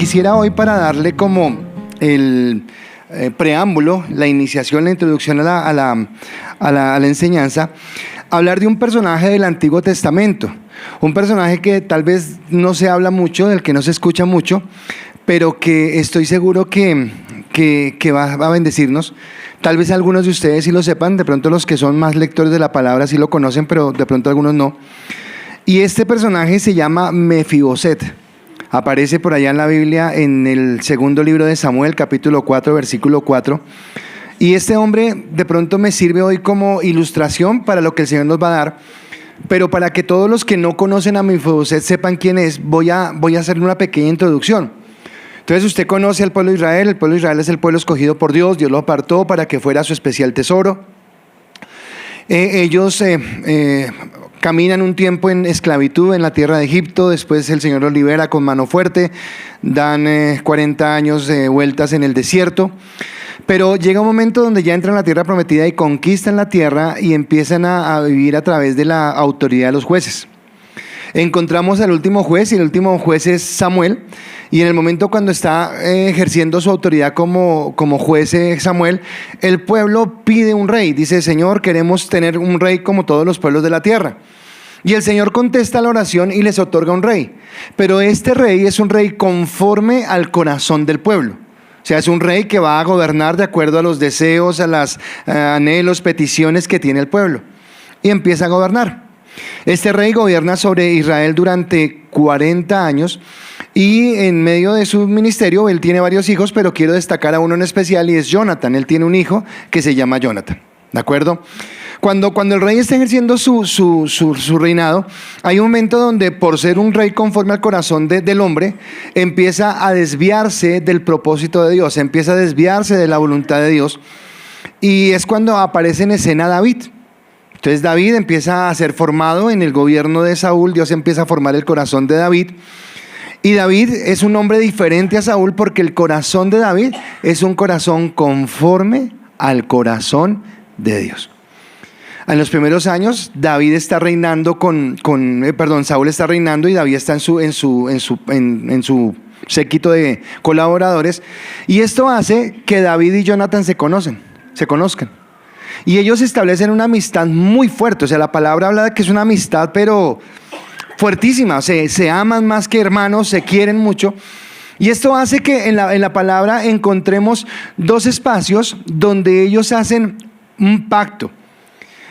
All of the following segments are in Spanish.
quisiera hoy, para darle como el preámbulo, la iniciación, la introducción a la enseñanza, hablar de un personaje del Antiguo Testamento, un personaje que tal vez no se habla mucho, del que no se escucha mucho, pero que estoy seguro que va a bendecirnos. Tal vez algunos de ustedes sí lo sepan, de pronto los que son más lectores de la palabra sí lo conocen, pero de pronto algunos no. Y este personaje se llama Mefiboset. Aparece por allá en la Biblia, en el segundo libro de Samuel, capítulo 4, versículo 4. Y este hombre de pronto me sirve hoy como ilustración para lo que el Señor nos va a dar. Pero para que todos los que no conocen a Mefiboset sepan quién es, voy a hacerle una pequeña introducción. Entonces usted conoce al pueblo de Israel. El pueblo de Israel es el pueblo escogido por Dios. Dios lo apartó para que fuera su especial tesoro. Ellos caminan un tiempo en esclavitud en la tierra de Egipto. Después el Señor los libera con mano fuerte. Dan 40 años de vueltas en el desierto. Pero llega un momento donde ya entran a la tierra prometida y conquistan la tierra y empiezan a vivir a través de la autoridad de los jueces. Encontramos al último juez, y el último juez es Samuel. Y en el momento cuando está ejerciendo su autoridad como juez Samuel, el pueblo pide un rey. Dice: Señor, queremos tener un rey como todos los pueblos de la tierra. Y el Señor contesta la oración y les otorga un rey. Pero este rey es un rey conforme al corazón del pueblo. O sea, es un rey que va a gobernar de acuerdo a los deseos, a los anhelos, peticiones que tiene el pueblo. Y empieza a gobernar. Este rey gobierna sobre Israel durante 40 años y en medio de su ministerio él tiene varios hijos, pero quiero destacar a uno en especial, y es Jonathan. Él tiene un hijo que se llama Jonathan, ¿de acuerdo? Cuando el rey está ejerciendo su reinado, hay un momento donde, por ser un rey conforme al corazón del hombre, empieza a desviarse del propósito de Dios, empieza a desviarse de la voluntad de Dios, y es cuando aparece en escena David. Entonces David empieza a ser formado en el gobierno de Saúl. Dios empieza a formar el corazón de David. Y David es un hombre diferente a Saúl, porque el corazón de David es un corazón conforme al corazón de Dios. En los primeros años, David está reinando Saúl está reinando y David está en su séquito de colaboradores. Y esto hace que David y Jonathan se conozcan. Y ellos establecen una amistad muy fuerte. O sea, la palabra habla de que es una amistad, pero fuertísima. O sea, se aman más que hermanos, se quieren mucho. Y esto hace que en la palabra encontremos dos espacios donde ellos hacen un pacto.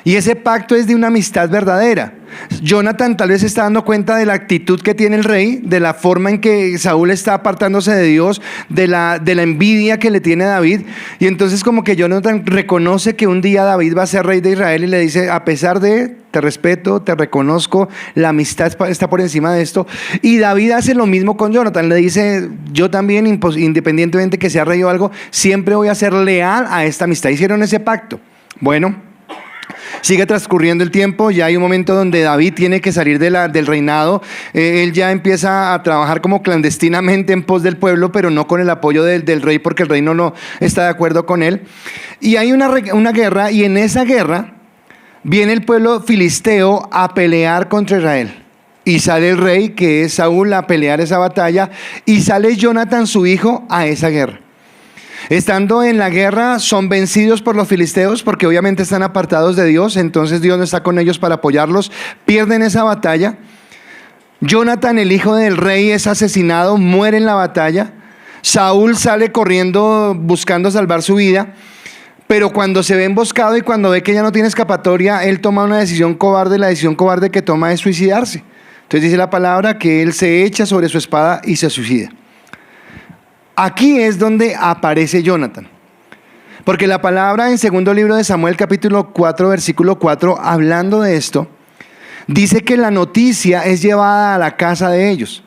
Y ese pacto es de una amistad verdadera. Jonathan tal vez se está dando cuenta de la actitud que tiene el rey, de la forma en que Saúl está apartándose de Dios, de la envidia que le tiene a David. Y entonces como que Jonathan reconoce que un día David va a ser rey de Israel y le dice: a pesar de, te respeto, te reconozco, la amistad está por encima de esto. Y David hace lo mismo con Jonathan, le dice: yo también, independientemente que sea rey o algo, siempre voy a ser leal a esta amistad. Hicieron ese pacto. Bueno, sigue transcurriendo el tiempo. Ya hay un momento donde David tiene que salir del reinado. Él ya empieza a trabajar como clandestinamente en pos del pueblo, pero no con el apoyo del rey, porque el rey no está de acuerdo con él. Y hay una guerra, y en esa guerra viene el pueblo filisteo a pelear contra Israel. Y sale el rey, que es Saúl, a pelear esa batalla, y sale Jonathan, su hijo, a esa guerra. Estando en la guerra, son vencidos por los filisteos, porque obviamente están apartados de Dios. Entonces Dios no está con ellos para apoyarlos. Pierden esa batalla. Jonathan, el hijo del rey, es asesinado, muere en la batalla. Saúl sale corriendo buscando salvar su vida, pero cuando se ve emboscado y cuando ve que ya no tiene escapatoria, él toma una decisión cobarde. La decisión cobarde que toma es suicidarse. Entonces dice la palabra que él se echa sobre su espada y se suicida. Aquí es donde aparece Jonathan, porque la palabra en segundo libro de Samuel, capítulo 4, versículo 4, hablando de esto, dice que la noticia es llevada a la casa de ellos.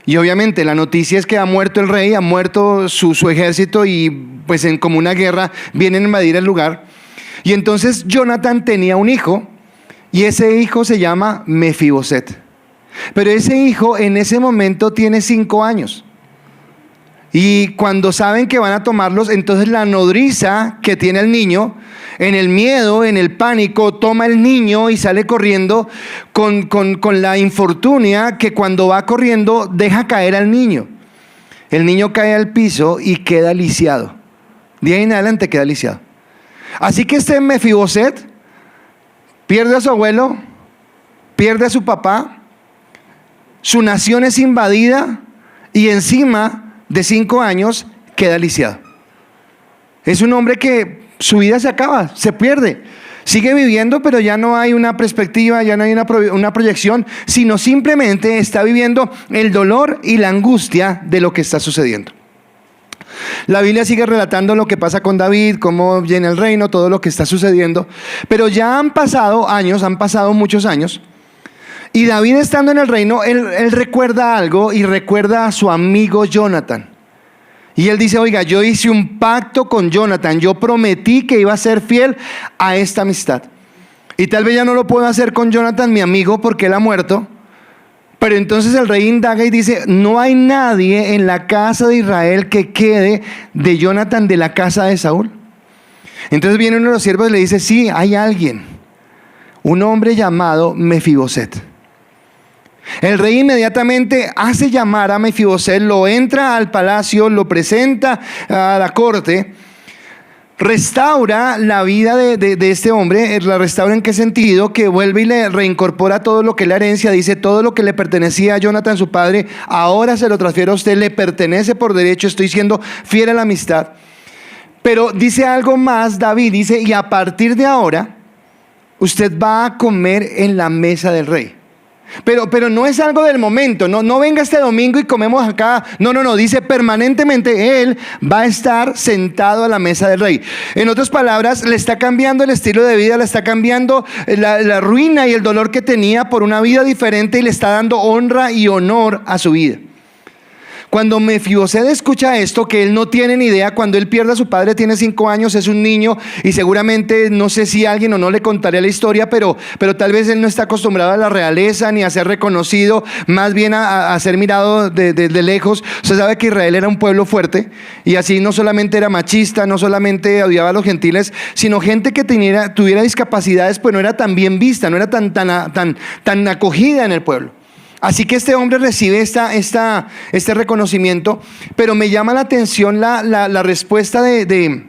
Y obviamente la noticia es que ha muerto el rey, ha muerto su ejército, y pues como una guerra vienen a invadir el lugar. Y entonces Jonathan tenía un hijo, y ese hijo se llama Mefiboset. Pero ese hijo en ese momento tiene 5 años. Y cuando saben que van a tomarlos, entonces la nodriza que tiene el niño, en el miedo, en el pánico, toma el niño y sale corriendo con la infortunia que cuando va corriendo deja caer al niño. El niño cae al piso y queda lisiado. De ahí en adelante queda lisiado. Así que este Mefiboset pierde a su abuelo, pierde a su papá, su nación es invadida y encima de 5 años queda lisiado. Es un hombre que su vida se acaba, se pierde. Sigue viviendo, pero ya no hay una perspectiva, ya no hay una proyección, sino simplemente está viviendo el dolor y la angustia de lo que está sucediendo. La Biblia sigue relatando lo que pasa con David, cómo viene el reino, todo lo que está sucediendo, pero ya han pasado años, han pasado muchos años, y David estando en el reino, él recuerda algo y recuerda a su amigo Jonathan. Y él dice, oiga, yo hice un pacto con Jonathan, yo prometí que iba a ser fiel a esta amistad. Y tal vez ya no lo puedo hacer con Jonathan, mi amigo, porque él ha muerto. Pero entonces el rey indaga y dice, no hay nadie en la casa de Israel que quede de Jonathan de la casa de Saúl. Entonces viene uno de los siervos y le dice, sí, hay alguien, un hombre llamado Mefiboset. El rey inmediatamente hace llamar a Mefiboset, lo entra al palacio, lo presenta a la corte, restaura la vida de este hombre. ¿La restaura en qué sentido? Que vuelve y le reincorpora todo lo que es la herencia. Dice, todo lo que le pertenecía a Jonathan su padre, ahora se lo transfiero a usted, le pertenece por derecho, estoy siendo fiel a la amistad. Pero dice algo más David, dice, y a partir de ahora usted va a comer en la mesa del rey. Pero no es algo del momento, no venga este domingo y comemos acá, no, dice permanentemente él va a estar sentado a la mesa del rey. En otras palabras, le está cambiando el estilo de vida, le está cambiando la ruina y el dolor que tenía por una vida diferente y le está dando honra y honor a su vida. Cuando Mefiboset escucha esto, que él no tiene ni idea, cuando él pierde a su padre, tiene 5 años, es un niño y seguramente no sé si alguien o no le contaré la historia, pero tal vez él no está acostumbrado a la realeza ni a ser reconocido, más bien a ser mirado de lejos. Usted sabe que Israel era un pueblo fuerte y así no solamente era machista, no solamente odiaba a los gentiles, sino gente que tuviera discapacidades, pues no era tan bien vista, no era tan acogida en el pueblo. Así que este hombre recibe este reconocimiento, pero me llama la atención la respuesta de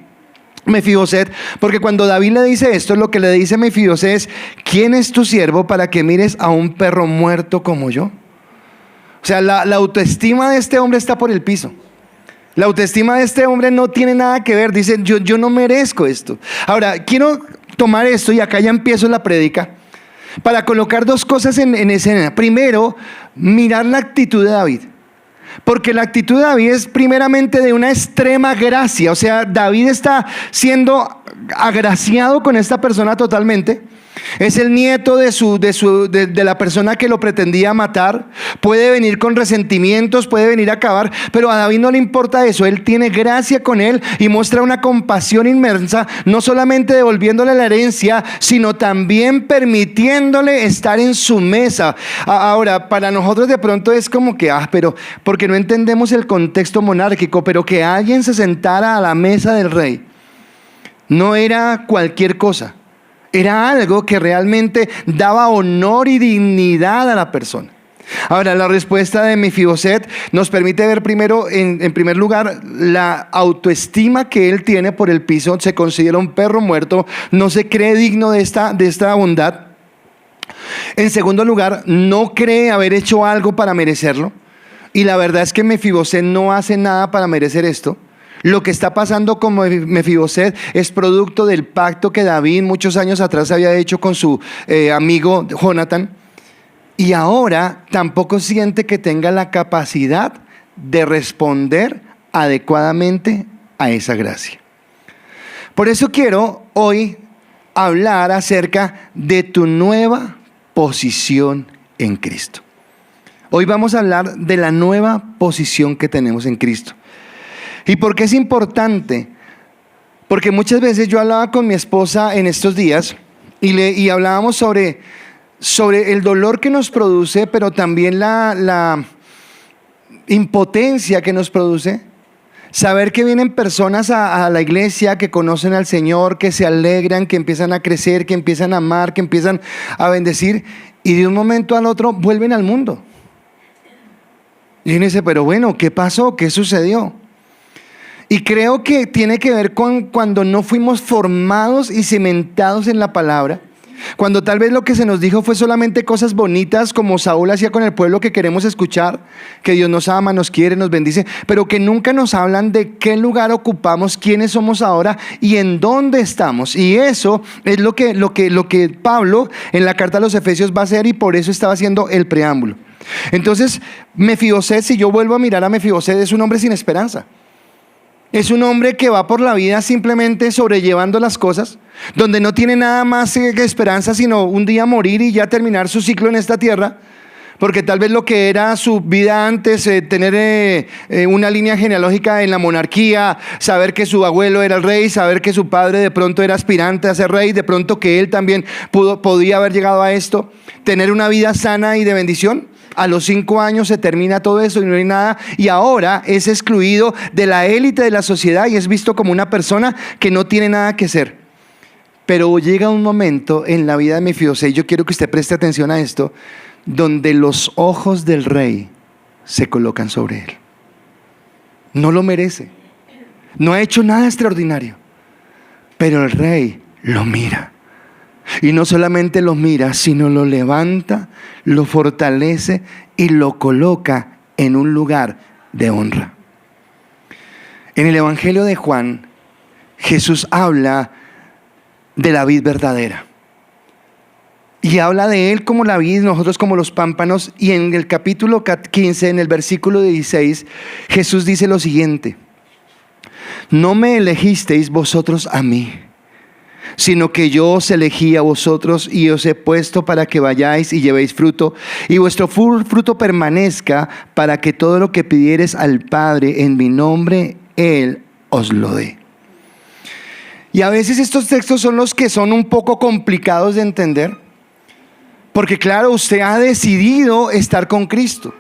Mefiboset, porque cuando David le dice esto, lo que le dice Mefiboset es, ¿quién es tu siervo para que mires a un perro muerto como yo? O sea, la autoestima de este hombre está por el piso. La autoestima de este hombre no tiene nada que ver, dice, yo no merezco esto. Ahora, quiero tomar esto y acá ya empiezo la prédica, para colocar 2 cosas en escena. Primero, mirar la actitud de David. Porque la actitud de David es primeramente de una extrema gracia. O sea, David está siendo agraciado con esta persona totalmente. Es el nieto de la persona que lo pretendía matar. Puede venir con resentimientos, puede venir a acabar, pero a David no le importa eso. Él tiene gracia con él y muestra una compasión inmensa, no solamente devolviéndole la herencia, sino también permitiéndole estar en su mesa. Ahora, para nosotros de pronto es como que, pero porque no entendemos el contexto monárquico, pero que alguien se sentara a la mesa del rey no era cualquier cosa. Era algo que realmente daba honor y dignidad a la persona. Ahora, la respuesta de Mefiboset nos permite ver primero, en primer lugar, la autoestima que él tiene por el piso. Se considera un perro muerto, no se cree digno de esta bondad. En segundo lugar, no cree haber hecho algo para merecerlo. Y la verdad es que Mefiboset no hace nada para merecer esto. Lo que está pasando con Mefiboset es producto del pacto que David muchos años atrás había hecho con su amigo Jonathan. Y ahora tampoco siente que tenga la capacidad de responder adecuadamente a esa gracia. Por eso quiero hoy hablar acerca de tu nueva posición en Cristo. Hoy vamos a hablar de la nueva posición que tenemos en Cristo. ¿Y por qué es importante? Porque muchas veces yo hablaba con mi esposa en estos días y hablábamos sobre el dolor que nos produce, pero también la impotencia que nos produce. Saber que vienen personas a la iglesia que conocen al Señor, que se alegran, que empiezan a crecer, que empiezan a amar, que empiezan a bendecir y de un momento al otro vuelven al mundo. Y uno dice, pero bueno, ¿qué pasó? ¿Qué sucedió? Y creo que tiene que ver con cuando no fuimos formados y cimentados en la palabra. Cuando tal vez lo que se nos dijo fue solamente cosas bonitas, como Saúl hacía con el pueblo, que queremos escuchar, que Dios nos ama, nos quiere, nos bendice, pero que nunca nos hablan de qué lugar ocupamos, quiénes somos ahora y en dónde estamos. Y eso es lo que Pablo en la carta a los Efesios va a hacer, y por eso estaba haciendo el preámbulo. Entonces, Mefiboset, si yo vuelvo a mirar a Mefiboset, es un hombre sin esperanza. Es un hombre que va por la vida simplemente sobrellevando las cosas, donde no tiene nada más que esperanza sino un día morir y ya terminar su ciclo en esta tierra, porque tal vez lo que era su vida antes, tener una línea genealógica en la monarquía, saber que su abuelo era el rey, saber que su padre de pronto era aspirante a ser rey, de pronto que él también podía haber llegado a esto, tener una vida sana y de bendición. A los 5 años se termina todo eso y no hay nada, y ahora es excluido de la élite de la sociedad y es visto como una persona que no tiene nada que hacer. Pero llega un momento en la vida de Mefiboset, y yo quiero que usted preste atención a esto, donde los ojos del rey se colocan sobre él. No lo merece, no ha hecho nada extraordinario, pero el rey lo mira. Y no solamente lo mira, sino lo levanta, lo fortalece y lo coloca en un lugar de honra. En el Evangelio de Juan, Jesús habla de la vid verdadera. Y habla de él como la vid, nosotros como los pámpanos. Y en el capítulo 15, en el versículo 16, Jesús dice lo siguiente: no me elegisteis vosotros a mí, sino que yo os elegí a vosotros y os he puesto para que vayáis y llevéis fruto, y vuestro fruto permanezca, para que todo lo que pidiereis al Padre en mi nombre, Él os lo dé. Y a veces estos textos son los que son un poco complicados de entender, porque claro, usted ha decidido estar con Cristo.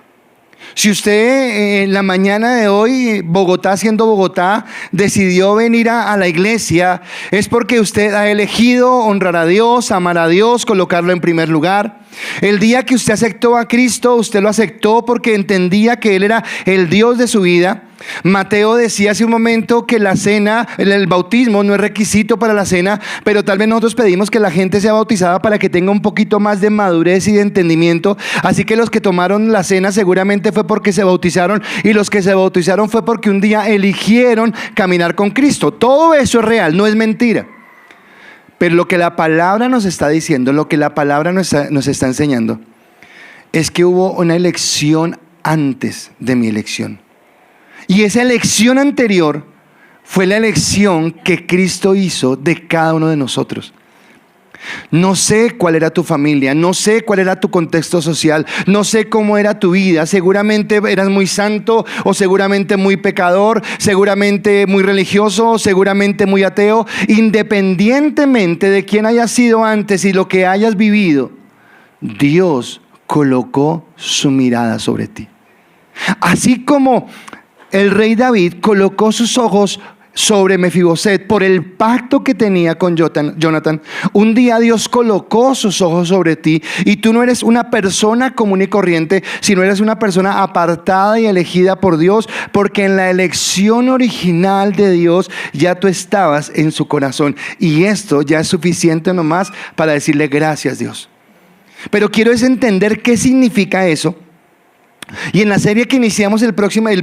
Si usted en la mañana de hoy, Bogotá siendo Bogotá, decidió venir a la iglesia, es porque usted ha elegido honrar a Dios, amar a Dios, colocarlo en primer lugar. El día que usted aceptó a Cristo, usted lo aceptó porque entendía que Él era el Dios de su vida. Mateo decía hace un momento que la cena, el bautismo no es requisito para la cena, pero tal vez nosotros pedimos que la gente sea bautizada para que tenga un poquito más de madurez y de entendimiento. Así que los que tomaron la cena seguramente fue porque se bautizaron, y los que se bautizaron fue porque un día eligieron caminar con Cristo. Todo eso es real, no es mentira. Pero lo que la palabra nos está diciendo, lo que la palabra nos está enseñando, es que hubo una elección antes de mi elección. Y esa elección anterior fue la elección que Cristo hizo de cada uno de nosotros. No sé cuál era tu familia, no sé cuál era tu contexto social, no sé cómo era tu vida. Seguramente eras muy santo, o seguramente muy pecador, seguramente muy religioso, o seguramente muy ateo. Independientemente de quién hayas sido antes y lo que hayas vivido, Dios colocó su mirada sobre ti. Así como el rey David colocó sus ojos sobre Mefiboset por el pacto que tenía con Jonathan, un día Dios colocó sus ojos sobre ti, y tú no eres una persona común y corriente, sino eres una persona apartada y elegida por Dios, porque en la elección original de Dios ya tú estabas en su corazón, y esto ya es suficiente nomás para decirle gracias, Dios. Pero quiero entender qué significa eso. Y en la serie que iniciamos el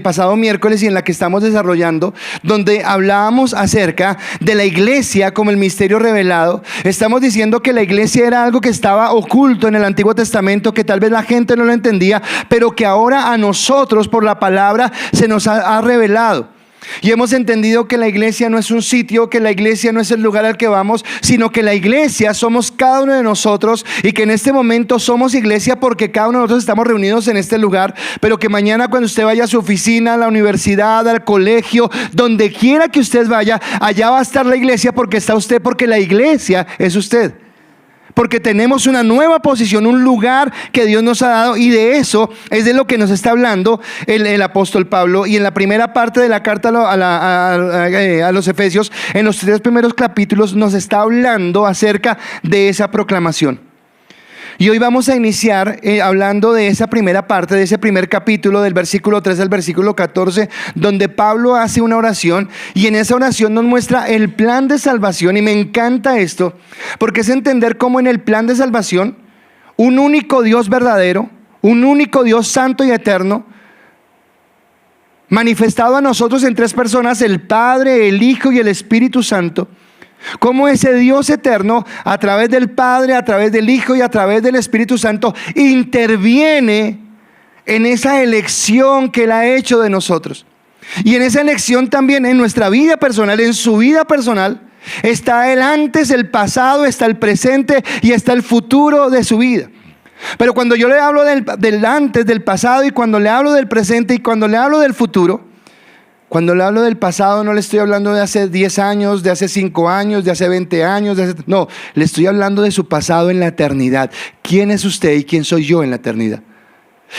pasado miércoles y en la que estamos desarrollando, donde hablábamos acerca de la iglesia como el misterio revelado, estamos diciendo que la iglesia era algo que estaba oculto en el Antiguo Testamento, que tal vez la gente no lo entendía, pero que ahora a nosotros por la palabra se nos ha revelado. Y hemos entendido que la iglesia no es un sitio, que la iglesia no es el lugar al que vamos, sino que la iglesia somos cada uno de nosotros, y que en este momento somos iglesia porque cada uno de nosotros estamos reunidos en este lugar, pero que mañana cuando usted vaya a su oficina, a la universidad, al colegio, donde quiera que usted vaya, allá va a estar la iglesia porque está usted, porque la iglesia es usted. Porque tenemos una nueva posición, un lugar que Dios nos ha dado, y de eso es de lo que nos está hablando el apóstol Pablo. Y en la primera parte de la carta a los Efesios, en los 3 primeros capítulos, nos está hablando acerca de esa proclamación. Y hoy vamos a iniciar hablando de esa primera parte, de ese primer capítulo, del versículo 3 al versículo 14, donde Pablo hace una oración y en esa oración nos muestra el plan de salvación. Y me encanta esto, porque es entender cómo en el plan de salvación, un único Dios verdadero, un único Dios santo y eterno, manifestado a nosotros en tres personas, el Padre, el Hijo y el Espíritu Santo, cómo ese Dios eterno, a través del Padre, a través del Hijo y a través del Espíritu Santo, interviene en esa elección que Él ha hecho de nosotros. Y en esa elección también en nuestra vida personal, en su vida personal, está el antes, el pasado, está el presente y está el futuro de su vida. Pero cuando yo le hablo del antes, del pasado, y cuando le hablo del presente y cuando le hablo del futuro, cuando le hablo del pasado no le estoy hablando de hace 10 años, de hace 5 años, de hace 20 años, no, le estoy hablando de su pasado en la eternidad. ¿Quién es usted y quién soy yo en la eternidad?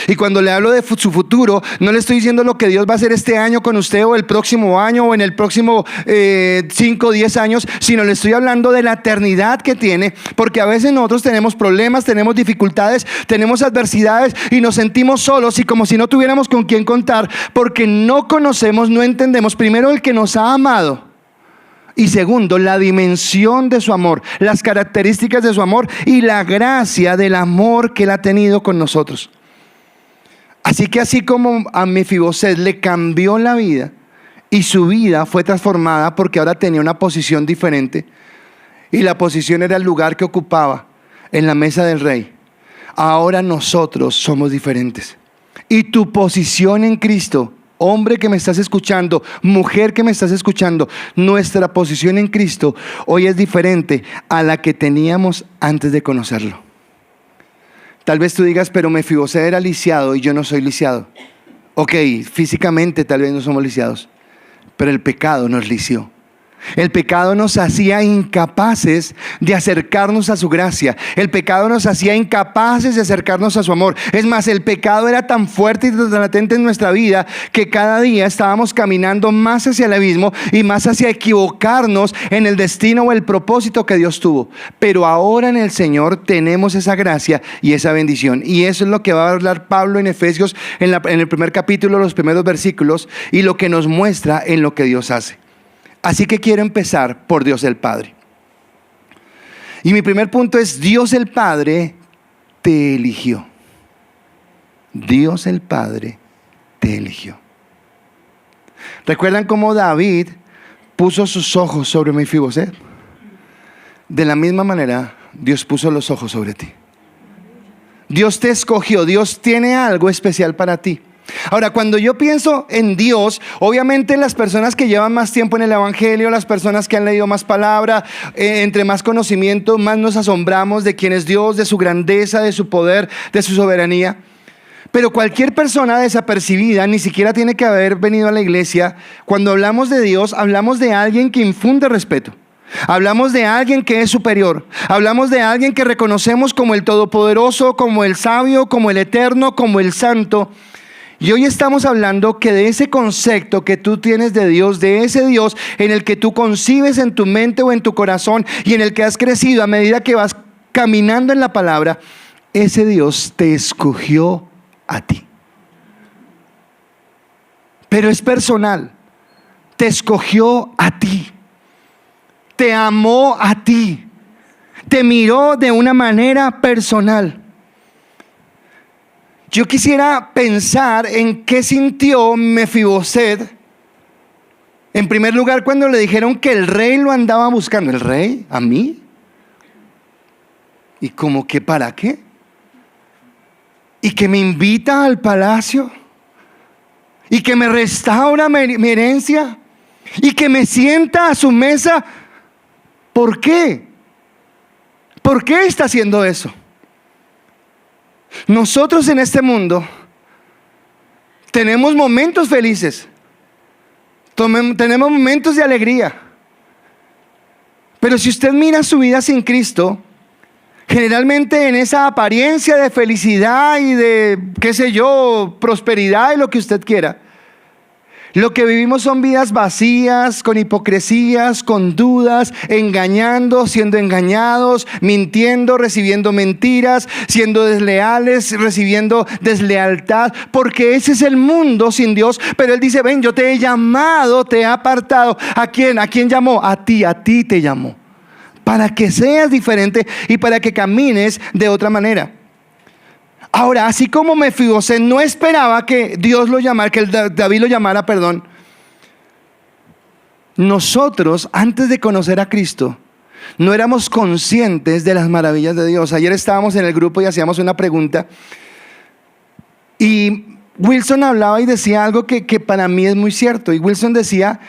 Y cuando le hablo de su futuro, no le estoy diciendo lo que Dios va a hacer este año con usted o el próximo año o en el próximo 5 o 10 años, sino le estoy hablando de la eternidad que tiene, porque a veces nosotros tenemos problemas, tenemos dificultades, tenemos adversidades y nos sentimos solos y como si no tuviéramos con quién contar, porque no conocemos, no entendemos, primero, el que nos ha amado. Y segundo, la dimensión de su amor, las características de su amor y la gracia del amor que Él ha tenido con nosotros. Así que así como a Mefiboset le cambió la vida y su vida fue transformada porque ahora tenía una posición diferente, y la posición era el lugar que ocupaba en la mesa del rey, ahora nosotros somos diferentes. Y tu posición en Cristo, hombre que me estás escuchando, mujer que me estás escuchando, nuestra posición en Cristo hoy es diferente a la que teníamos antes de conocerlo. Tal vez tú digas, pero Mefiboset era lisiado y yo no soy lisiado. Ok, físicamente tal vez no somos lisiados, pero el pecado nos lició. El pecado nos hacía incapaces de acercarnos a su gracia. El pecado nos hacía incapaces de acercarnos a su amor. Es más, el pecado era tan fuerte y tan latente en nuestra vida que cada día estábamos caminando más hacia el abismo y más hacia equivocarnos en el destino o el propósito que Dios tuvo. Pero ahora en el Señor tenemos esa gracia y esa bendición. Y eso es lo que va a hablar Pablo en Efesios en el primer capítulo, los primeros versículos, y lo que nos muestra en lo que Dios hace. Así que quiero empezar por Dios el Padre. Y mi primer punto es: Dios el Padre te eligió. Dios el Padre te eligió. ¿Recuerdan cómo David puso sus ojos sobre Mefiboset? De la misma manera, Dios puso los ojos sobre ti. Dios te escogió. Dios tiene algo especial para ti. Ahora, cuando yo pienso en Dios, obviamente las personas que llevan más tiempo en el Evangelio, las personas que han leído más palabra, entre más conocimiento, más nos asombramos de quién es Dios, de su grandeza, de su poder, de su soberanía. Pero cualquier persona desapercibida ni siquiera tiene que haber venido a la iglesia. Cuando hablamos de Dios, hablamos de alguien que infunde respeto. Hablamos de alguien que es superior. Hablamos de alguien que reconocemos como el Todopoderoso, como el Sabio, como el Eterno, como el Santo. Y hoy estamos hablando que de ese concepto que tú tienes de Dios, de ese Dios en el que tú concibes en tu mente o en tu corazón y en el que has crecido a medida que vas caminando en la palabra, ese Dios te escogió a ti. Pero es personal, te escogió a ti, te amó a ti, te miró de una manera personal. Yo quisiera pensar en qué sintió Mefiboset, en primer lugar, cuando le dijeron que el rey lo andaba buscando. ¿El rey? ¿A mí? ¿Y como que para qué? ¿Y que me invita al palacio? ¿Y que me restaura mi herencia? ¿Y que me sienta a su mesa? ¿Por qué? ¿Por qué está haciendo eso? Nosotros en este mundo tenemos momentos felices, tenemos momentos de alegría, pero si usted mira su vida sin Cristo, generalmente en esa apariencia de felicidad y de, qué sé yo, prosperidad y lo que usted quiera, Lo que vivimos son vidas vacías, con hipocresías, con dudas, engañando, siendo engañados, mintiendo, recibiendo mentiras, siendo desleales, recibiendo deslealtad, porque ese es el mundo sin Dios. Pero Él dice, ven, yo te he llamado, te he apartado. ¿A quién? ¿A quién llamó? A ti te llamó. Para que seas diferente y para que camines de otra manera. Ahora, así como Mefiboset no esperaba que Dios lo llamara, que David lo llamara, perdón. Nosotros, antes de conocer a Cristo, no éramos conscientes de las maravillas de Dios. Ayer estábamos en el grupo y hacíamos una pregunta. Y Wilson hablaba y decía algo que para mí es muy cierto. Y Wilson decía,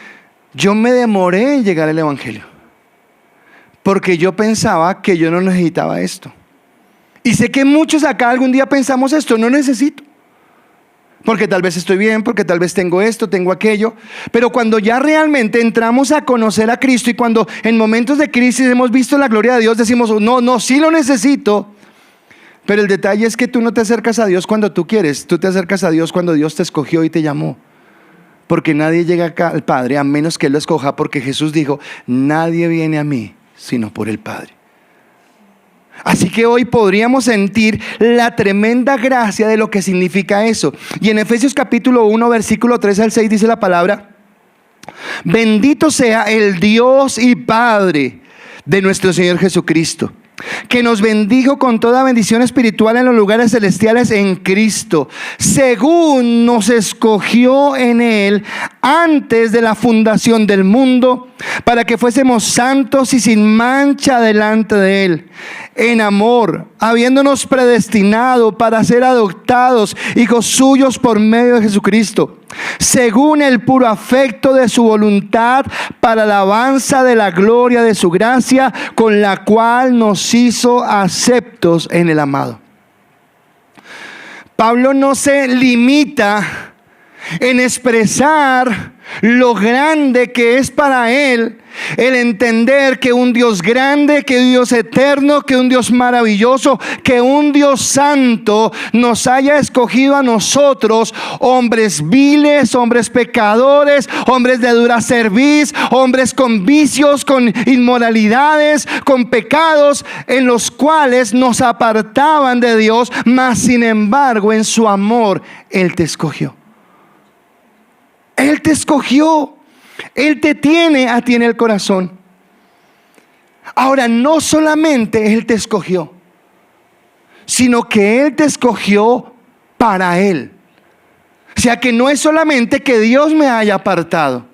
yo me demoré en llegar al Evangelio. Porque yo pensaba que yo no necesitaba esto. Y sé que muchos acá algún día pensamos esto, no necesito. Porque tal vez estoy bien, porque tal vez tengo esto, tengo aquello. Pero cuando ya realmente entramos a conocer a Cristo y cuando en momentos de crisis hemos visto la gloria de Dios, decimos, no, sí lo necesito. Pero el detalle es que tú no te acercas a Dios cuando tú quieres, tú te acercas a Dios cuando Dios te escogió y te llamó. Porque nadie llega acá al Padre a menos que Él lo escoja, porque Jesús dijo, nadie viene a mí sino por el Padre. Así que hoy podríamos sentir la tremenda gracia de lo que significa eso. Y en Efesios capítulo 1, versículo 3 al 6 dice la palabra: bendito sea el Dios y Padre de nuestro Señor Jesucristo, que nos bendijo con toda bendición espiritual en los lugares celestiales en Cristo, según nos escogió en Él antes de la fundación del mundo, para que fuésemos santos y sin mancha delante de Él, en amor, habiéndonos predestinado para ser adoptados hijos suyos por medio de Jesucristo, según el puro afecto de su voluntad, para alabanza de la gloria de su gracia, con la cual nos hizo aceptos en el amado. Pablo no se limita en expresar lo grande que es para él el entender que un Dios grande, que un Dios eterno, que un Dios maravilloso, que un Dios santo nos haya escogido a nosotros, hombres viles, hombres pecadores, hombres de dura cerviz, hombres con vicios, con inmoralidades, con pecados en los cuales nos apartaban de Dios, mas sin embargo en su amor Él te escogió. Él te escogió. Él te tiene a ti en el corazón. Ahora, no solamente Él te escogió, sino que Él te escogió para Él. O sea que no es solamente que Dios me haya apartado,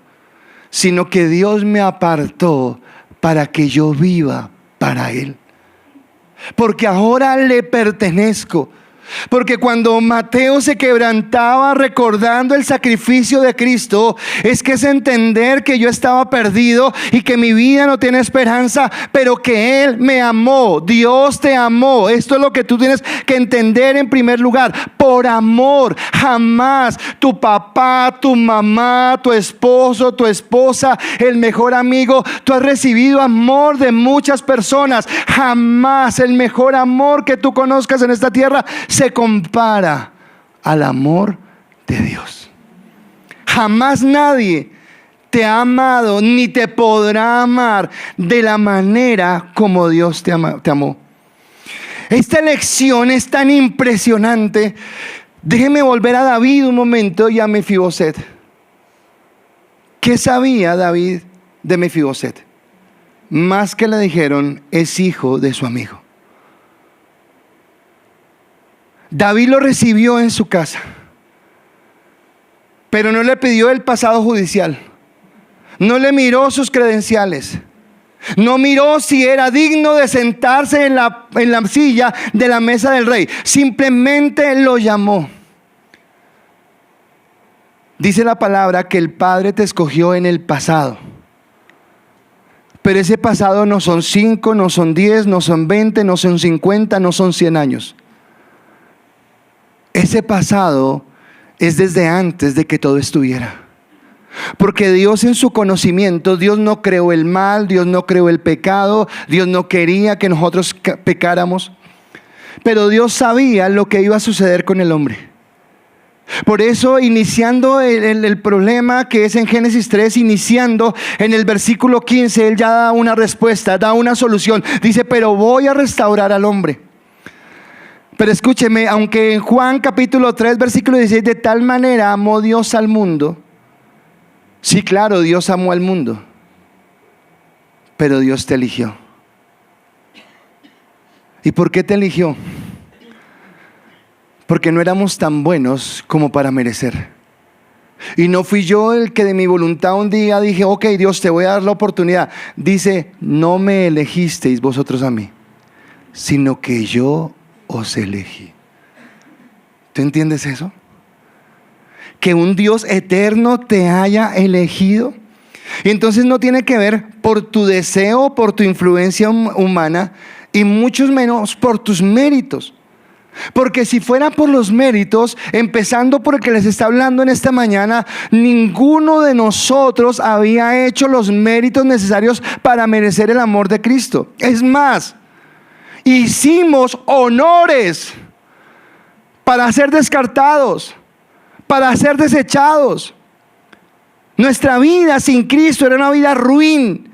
sino que Dios me apartó para que yo viva para Él. Porque ahora le pertenezco. Porque cuando Mateo se quebrantaba recordando el sacrificio de Cristo, es que es entender que yo estaba perdido y que mi vida no tiene esperanza, pero que Él me amó. Dios te amó. Esto es lo que tú tienes que entender en primer lugar. Por amor, jamás tu papá, tu mamá, tu esposo, tu esposa, el mejor amigo, tú has recibido amor de muchas personas. Jamás el mejor amor que tú conozcas en esta tierra se compara al amor de Dios. Jamás nadie te ha amado ni te podrá amar de la manera como Dios te amó. Esta lección es tan impresionante. Déjeme volver a David un momento y a Mefiboset. ¿Qué sabía David de Mefiboset? Más que le dijeron, es hijo de su amigo. David lo recibió en su casa, pero no le pidió el pasado judicial, no le miró sus credenciales, no miró si era digno de sentarse en la silla de la mesa del rey, simplemente lo llamó. Dice la palabra que el Padre te escogió en el pasado, pero ese pasado no son 5, no son 10, no son 20, no son 50, no son 100 años. Ese pasado es desde antes de que todo estuviera. Porque Dios en su conocimiento, Dios no creó el mal, Dios no creó el pecado, Dios no quería que nosotros pecáramos. Pero Dios sabía lo que iba a suceder con el hombre. Por eso, iniciando el problema que es en Génesis 3, iniciando en el versículo 15, Él ya da una respuesta, da una solución. Dice, pero voy a restaurar al hombre. Pero escúcheme, aunque en Juan capítulo 3, versículo 16, de tal manera amó Dios al mundo. Sí, claro, Dios amó al mundo, pero Dios te eligió. ¿Y por qué te eligió? Porque no éramos tan buenos como para merecer. Y no fui yo el que de mi voluntad un día dije, ok, Dios, te voy a dar la oportunidad. Dice, no me elegisteis vosotros a mí, sino que yo os elegí. ¿Tú entiendes eso? Que un Dios eterno te haya elegido. Y entonces no tiene que ver por tu deseo, por tu influencia humana, y mucho menos por tus méritos. Porque si fuera por los méritos, empezando por el que les está hablando en esta mañana, ninguno de nosotros había hecho los méritos necesarios para merecer el amor de Cristo. Es más, hicimos honores para ser descartados, para ser desechados. Nuestra vida sin Cristo era una vida ruin,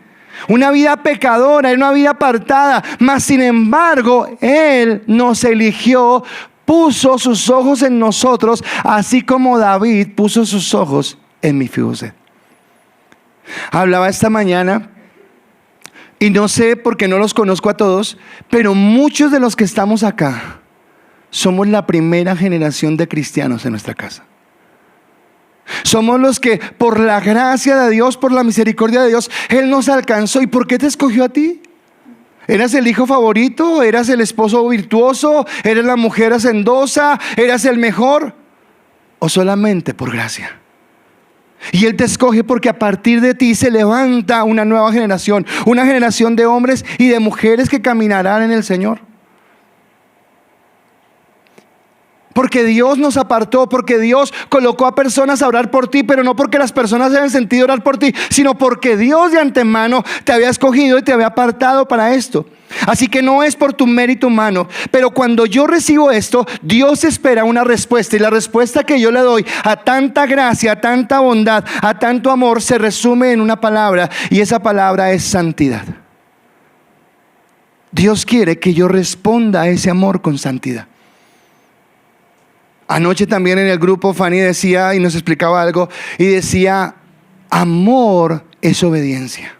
una vida pecadora, era una vida apartada. Mas sin embargo, Él nos eligió, puso sus ojos en nosotros, así como David puso sus ojos en Mefiboset. Hablaba esta mañana, y no sé porque no los conozco a todos, pero muchos de los que estamos acá somos la primera generación de cristianos en nuestra casa. Somos los que por la gracia de Dios, por la misericordia de Dios, Él nos alcanzó. ¿Y por qué te escogió a ti? ¿Eras el hijo favorito? ¿Eras el esposo virtuoso? ¿Eras la mujer hacendosa? ¿Eras el mejor? ¿O solamente por gracia? Y Él te escoge porque a partir de ti se levanta una nueva generación, una generación de hombres y de mujeres que caminarán en el Señor. Porque Dios nos apartó, porque Dios colocó a personas a orar por ti, pero no porque las personas hayan sentido orar por ti, sino porque Dios de antemano te había escogido y te había apartado para esto. Así que no es por tu mérito humano, pero cuando yo recibo esto, Dios espera una respuesta, y la respuesta que yo le doy a tanta gracia, a tanta bondad, a tanto amor, se resume en una palabra, y esa palabra es santidad. Dios quiere que yo responda a ese amor con santidad. Anoche también en el grupo Fanny decía y nos explicaba algo y decía, amor es obediencia.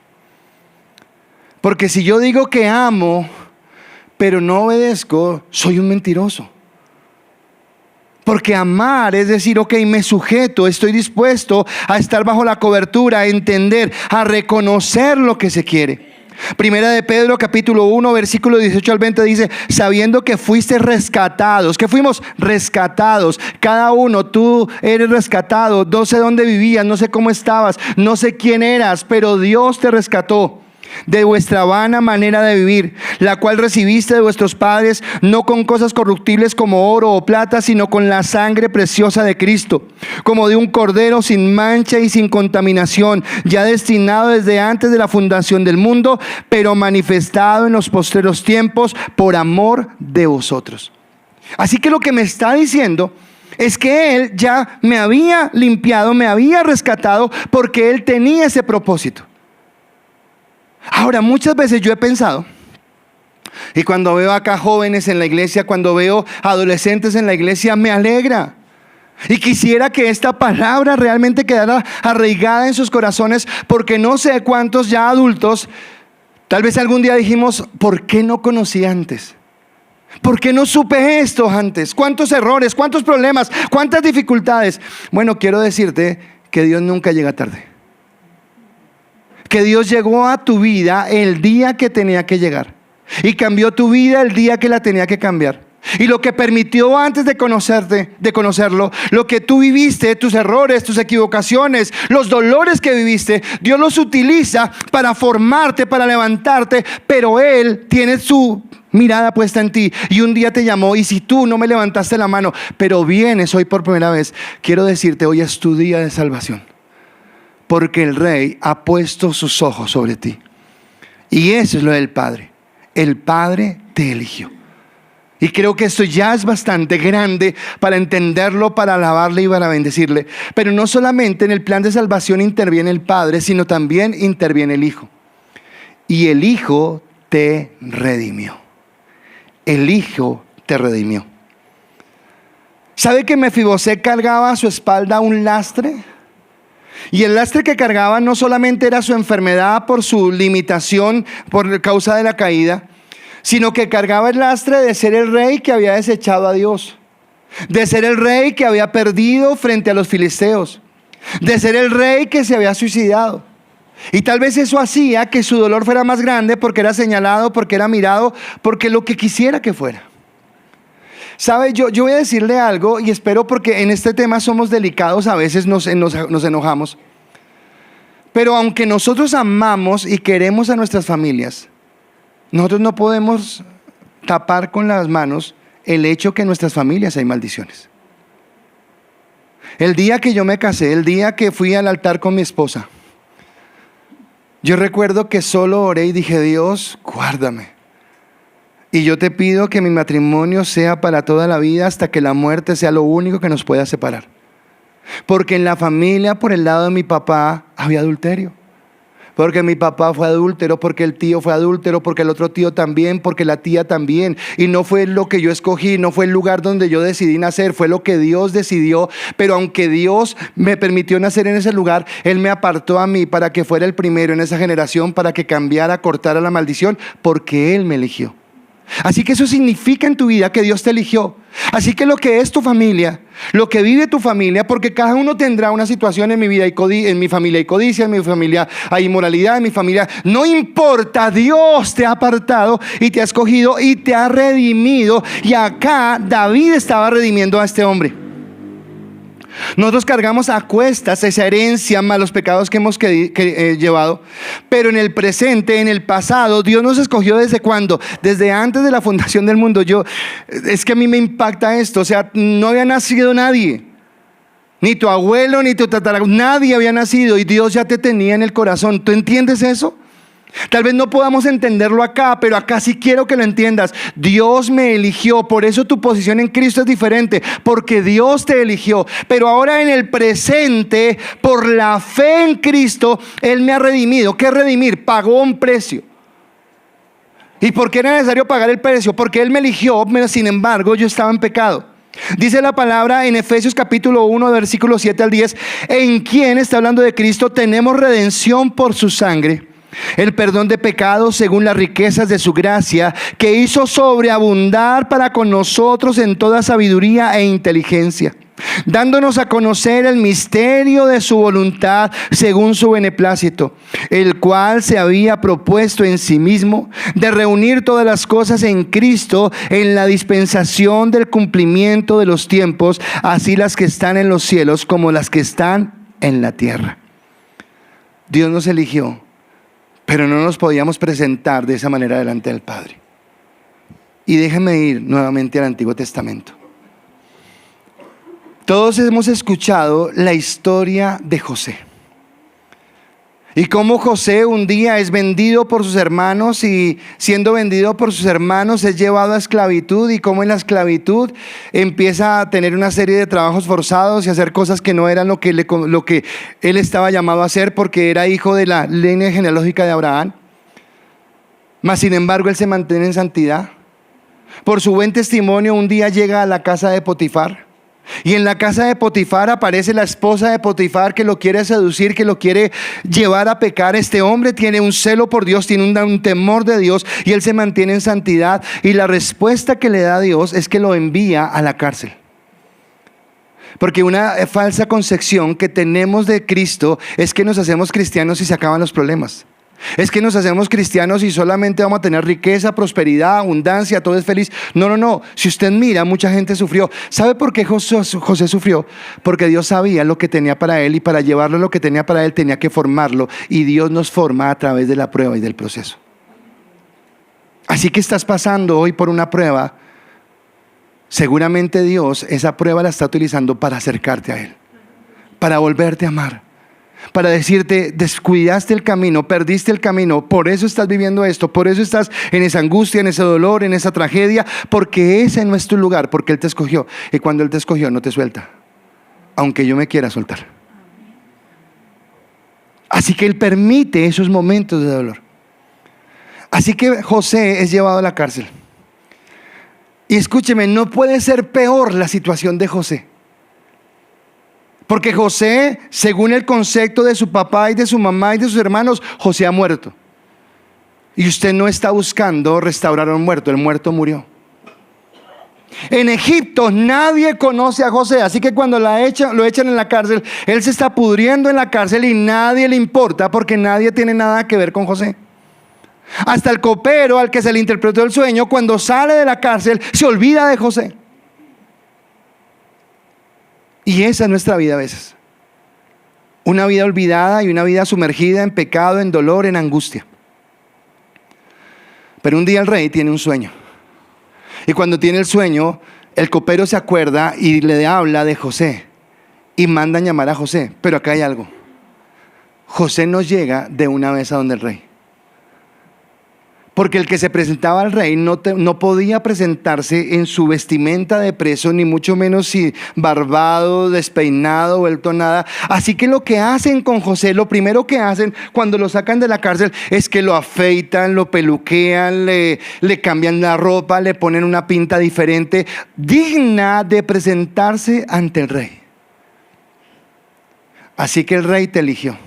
Porque si yo digo que amo, pero no obedezco, soy un mentiroso. Porque amar es decir, ok, me sujeto, estoy dispuesto a estar bajo la cobertura, a entender, a reconocer lo que se quiere. Primera de Pedro capítulo 1 versículo 18 al 20 dice, sabiendo que fuiste rescatados, que fuimos rescatados, cada uno, tú eres rescatado, no sé dónde vivías, no sé cómo estabas, no sé quién eras, pero Dios te rescató de vuestra vana manera de vivir, la cual recibiste de vuestros padres, no con cosas corruptibles como oro o plata, sino con la sangre preciosa de Cristo, como de un cordero sin mancha y sin contaminación, ya destinado desde antes de la fundación del mundo, pero manifestado en los postreros tiempos por amor de vosotros. Así que lo que me está diciendo es que Él ya me había limpiado, me había rescatado, porque Él tenía ese propósito. Ahora, muchas veces yo he pensado, y cuando veo acá jóvenes en la iglesia, cuando veo adolescentes en la iglesia, me alegra. Y quisiera que esta palabra realmente quedara arraigada en sus corazones, porque no sé cuántos ya adultos, tal vez algún día dijimos, ¿por qué no conocí antes? ¿Por qué no supe esto antes? ¿Cuántos errores, cuántos problemas, cuántas dificultades? Bueno, quiero decirte que Dios nunca llega tarde. Que Dios llegó a tu vida el día que tenía que llegar, y cambió tu vida el día que la tenía que cambiar. Y lo que permitió antes de conocerlo, lo que tú viviste, tus errores, tus equivocaciones, los dolores que viviste, Dios los utiliza para formarte, para levantarte, pero Él tiene su mirada puesta en ti, y un día te llamó, y si tú no me levantaste la mano, pero vienes hoy por primera vez, quiero decirte, hoy es tu día de salvación. Porque el Rey ha puesto sus ojos sobre ti. Y eso es lo del Padre. El Padre te eligió. Y creo que esto ya es bastante grande para entenderlo, para alabarle y para bendecirle. Pero no solamente en el plan de salvación interviene el Padre, sino también interviene el Hijo. Y el Hijo te redimió. El Hijo te redimió. ¿Sabe que Mefibosé cargaba a su espalda un lastre? Y el lastre que cargaba no solamente era su enfermedad por su limitación, por causa de la caída, sino que cargaba el lastre de ser el rey que había desechado a Dios, de ser el rey que había perdido frente a los filisteos, de ser el rey que se había suicidado. Y tal vez eso hacía que su dolor fuera más grande porque era señalado, porque era mirado, porque lo que quisiera que fuera. ¿Sabe? Yo voy a decirle algo y espero, porque en este tema somos delicados, a veces nos enojamos. Pero aunque nosotros amamos y queremos a nuestras familias, nosotros no podemos tapar con las manos el hecho que en nuestras familias hay maldiciones. El día que yo me casé, el día que fui al altar con mi esposa, yo recuerdo que solo oré y dije: Dios, guárdame. Y yo te pido que mi matrimonio sea para toda la vida, hasta que la muerte sea lo único que nos pueda separar. Porque en la familia, por el lado de mi papá, había adulterio. Porque mi papá fue adúltero, porque el tío fue adúltero, porque el otro tío también, porque la tía también. Y no fue lo que yo escogí, no fue el lugar donde yo decidí nacer, fue lo que Dios decidió. Pero aunque Dios me permitió nacer en ese lugar, Él me apartó a mí para que fuera el primero en esa generación, para que cambiara, cortara la maldición, porque Él me eligió. Así que eso significa en tu vida que Dios te eligió. Así que lo que es tu familia, lo que vive tu familia, porque cada uno tendrá una situación. En mi vida en mi familia hay codicia, en mi familia hay inmoralidad, en mi familia no importa, Dios te ha apartado y te ha escogido y te ha redimido. Y acá David estaba redimiendo a este hombre. Nosotros cargamos a cuestas esa herencia, más los pecados que hemos llevado. Pero en el presente, en el pasado, Dios nos escogió. ¿Desde cuándo? Desde antes de la fundación del mundo. Es que a mí me impacta esto. O sea, no había nacido nadie, ni tu abuelo, ni tu tatarabuelo, nadie había nacido, y Dios ya te tenía en el corazón. ¿Tú entiendes eso? Tal vez no podamos entenderlo acá, pero acá sí quiero que lo entiendas. Dios me eligió, por eso tu posición en Cristo es diferente, porque Dios te eligió. Pero ahora en el presente, por la fe en Cristo, Él me ha redimido. ¿Qué es redimir? Pagó un precio. ¿Y por qué era necesario pagar el precio? Porque Él me eligió, pero sin embargo yo estaba en pecado. Dice la palabra en Efesios capítulo 1, versículos 7 al 10, en quien, está hablando de Cristo, tenemos redención por su sangre, el perdón de pecados según las riquezas de su gracia, que hizo sobreabundar para con nosotros en toda sabiduría e inteligencia, dándonos a conocer el misterio de su voluntad según su beneplácito, el cual se había propuesto en sí mismo de reunir todas las cosas en Cristo, en la dispensación del cumplimiento de los tiempos, así las que están en los cielos como las que están en la tierra. Dios nos eligió, pero no nos podíamos presentar de esa manera delante del Padre. Y déjenme ir nuevamente al Antiguo Testamento. Todos hemos escuchado la historia de José. Y cómo José un día es vendido por sus hermanos, y siendo vendido por sus hermanos es llevado a esclavitud, y cómo en la esclavitud empieza a tener una serie de trabajos forzados y hacer cosas que no eran lo que él estaba llamado a hacer, porque era hijo de la línea genealógica de Abraham. Mas sin embargo él se mantiene en santidad. Por su buen testimonio un día llega a la casa de Potifar. Y en la casa de Potifar aparece la esposa de Potifar, que lo quiere seducir, que lo quiere llevar a pecar. Este hombre tiene un celo por Dios, tiene un temor de Dios, y él se mantiene en santidad. Y la respuesta que le da a Dios es que lo envía a la cárcel. Porque una falsa concepción que tenemos de Cristo es que nos hacemos cristianos y se acaban los problemas. Es que nos hacemos cristianos y solamente vamos a tener riqueza, prosperidad, abundancia, todo es feliz. No. Si usted mira, mucha gente sufrió. ¿Sabe por qué José sufrió? Porque Dios sabía lo que tenía para él, y para llevarlo a lo que tenía para él tenía que formarlo. Y Dios nos forma a través de la prueba y del proceso. Así que estás pasando hoy por una prueba. Seguramente Dios esa prueba la está utilizando para acercarte a Él, para volverte a amar. para decirte: descuidaste el camino, perdiste el camino, por eso estás viviendo esto, por eso estás en esa angustia, en ese dolor, en esa tragedia, porque ese no es tu lugar, porque Él te escogió. Y cuando Él te escogió, no te suelta, aunque yo me quiera soltar. Así que Él permite esos momentos de dolor. Así que José es llevado a la cárcel. Y escúcheme, no puede ser peor la situación de José. Porque José, según el concepto de su papá y de su mamá y de sus hermanos, José ha muerto. Y usted no está buscando restaurar a un muerto, el muerto murió. En Egipto nadie conoce a José, así que cuando lo echan en la cárcel, él se está pudriendo en la cárcel y nadie le importa, porque nadie tiene nada que ver con José. Hasta el copero al que se le interpretó el sueño, cuando sale de la cárcel, se olvida de José. Y esa es nuestra vida a veces. Una vida olvidada y una vida sumergida en pecado, en dolor, en angustia. Pero un día el rey tiene un sueño. Y cuando tiene el sueño, el copero se acuerda y le habla de José. Y mandan llamar a José. Pero acá hay algo. José no llega de una vez a donde el rey. Porque el que se presentaba al rey no podía presentarse en su vestimenta de preso, ni mucho menos si barbado, despeinado, vuelto nada. Así que lo que hacen con José, lo primero que hacen cuando lo sacan de la cárcel, es que lo afeitan, lo peluquean, le cambian la ropa, le ponen una pinta diferente, digna de presentarse ante el rey. Así que el rey te eligió.